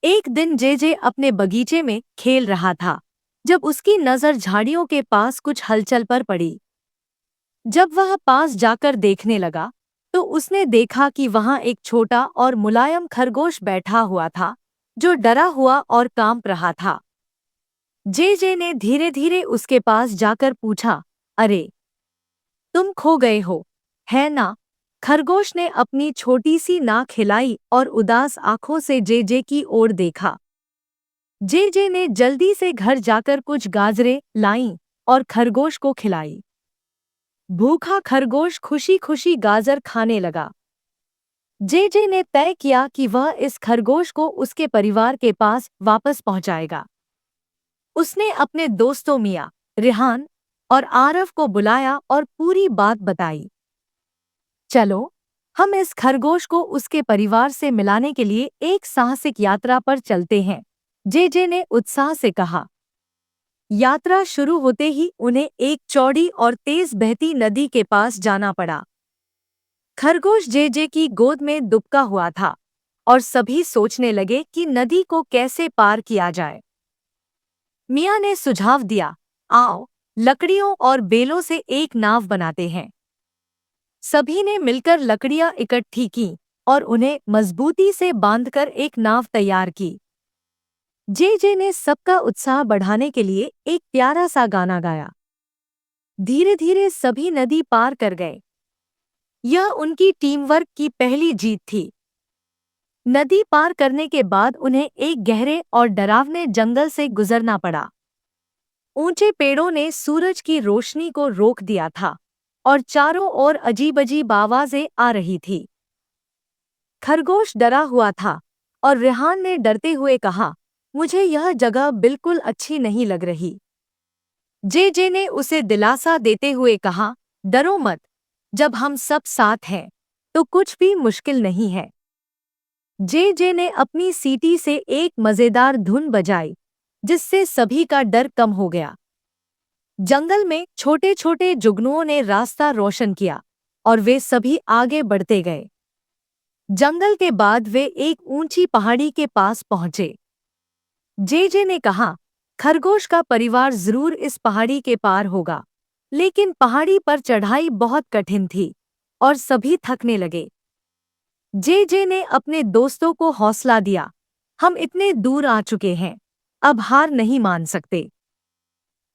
एक दिन जेजे अपने बगीचे में खेल रहा था जब उसकी नजर झाड़ियों के पास कुछ हलचल पर पड़ी। जब वह पास जाकर देखने लगा तो उसने देखा कि वहां एक छोटा और मुलायम खरगोश बैठा हुआ था जो डरा हुआ और कांप रहा था। जेजे ने धीरे धीरे उसके पास जाकर पूछा, अरे, तुम खो गए हो, है ना? खरगोश ने अपनी छोटी सी नाक हिलाई और उदास आंखों से जेजे की ओर देखा। जेजे ने जल्दी से घर जाकर कुछ गाजरें लाईं और खरगोश को खिलाई। भूखा खरगोश खुशी खुशी गाजर खाने लगा। जेजे ने तय किया कि वह इस खरगोश को उसके परिवार के पास वापस पहुंचाएगा। उसने अपने दोस्तों मिया, रिहान और आरव को बुलाया और पूरी बात बताई। चलो, हम इस खरगोश को उसके परिवार से मिलाने के लिए एक साहसिक यात्रा पर चलते हैं, जेजे ने उत्साह से कहा। यात्रा शुरू होते ही उन्हें एक चौड़ी और तेज बहती नदी के पास जाना पड़ा। खरगोश जेजे की गोद में दुबका हुआ था और सभी सोचने लगे कि नदी को कैसे पार किया जाए। मिया ने सुझाव दिया, आओ, लकड़ियों और बेलों से एक नाव बनाते हैं। सभी ने मिलकर लकड़ियां इकट्ठी की और उन्हें मजबूती से बांधकर एक नाव तैयार की। जेजे ने सबका उत्साह बढ़ाने के लिए एक प्यारा सा गाना गाया। धीरे धीरे सभी नदी पार कर गए। यह उनकी टीम वर्क की पहली जीत थी। नदी पार करने के बाद उन्हें एक गहरे और डरावने जंगल से गुजरना पड़ा। ऊंचे पेड़ों ने सूरज की रोशनी को रोक दिया था और चारों ओर अजीब-अजीब आवाजें आ रही थी। खरगोश डरा हुआ था और रेहान ने डरते हुए कहा, मुझे यह जगह बिल्कुल अच्छी नहीं लग रही। जेजे ने उसे दिलासा देते हुए कहा, डरो मत, जब हम सब साथ हैं तो कुछ भी मुश्किल नहीं है। जेजे ने अपनी सीटी से एक मजेदार धुन बजाई जिससे सभी का डर कम हो गया। जंगल में छोटे छोटे जुगनुओं ने रास्ता रोशन किया और वे सभी आगे बढ़ते गए। जंगल के बाद वे एक ऊंची पहाड़ी के पास पहुंचे। जेजे ने कहा, खरगोश का परिवार जरूर इस पहाड़ी के पार होगा, लेकिन पहाड़ी पर चढ़ाई बहुत कठिन थी और सभी थकने लगे। जेजे ने अपने दोस्तों को हौसला दिया, हम इतने दूर आ चुके हैं, अब हार नहीं मान सकते।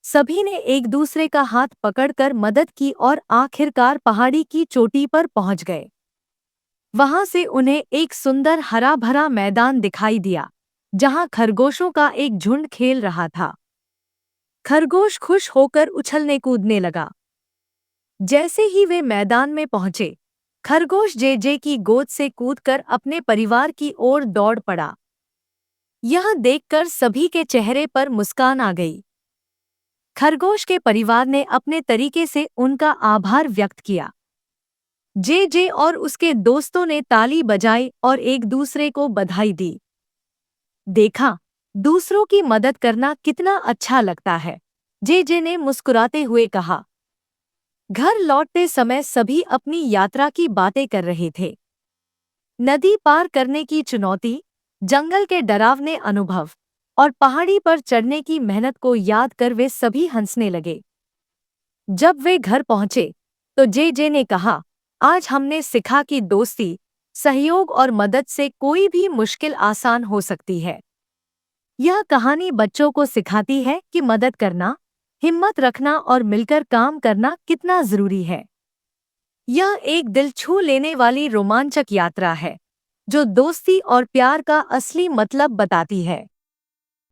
सभी ने एक दूसरे का हाथ पकड़कर मदद की और आखिरकार पहाड़ी की चोटी पर पहुंच गए। वहां से उन्हें एक सुंदर हरा भरा मैदान दिखाई दिया जहां खरगोशों का एक झुंड खेल रहा था। खरगोश खुश होकर उछलने कूदने लगा। जैसे ही वे मैदान में पहुंचे, खरगोश जेजे की गोद से कूदकर अपने परिवार की ओर दौड़ पड़ा। यह देखकर सभी के चेहरे पर मुस्कान आ गई। खरगोश के परिवार ने अपने तरीके से उनका आभार व्यक्त किया। जेजे और उसके दोस्तों ने ताली बजाई और एक दूसरे को बधाई दी। देखा, दूसरों की मदद करना कितना अच्छा लगता है, जेजे ने मुस्कुराते हुए कहा। घर लौटते समय सभी अपनी यात्रा की बातें कर रहे थे। नदी पार करने की चुनौती, जंगल के डरावने अनुभव और पहाड़ी पर चढ़ने की मेहनत को याद कर वे सभी हंसने लगे। जब वे घर पहुंचे तो जेजे ने कहा, आज हमने सीखा कि दोस्ती, सहयोग और मदद से कोई भी मुश्किल आसान हो सकती है। यह कहानी बच्चों को सिखाती है कि मदद करना, हिम्मत रखना और मिलकर काम करना कितना जरूरी है। यह एक दिल छू लेने वाली रोमांचक यात्रा है जो दोस्ती और प्यार का असली मतलब बताती है।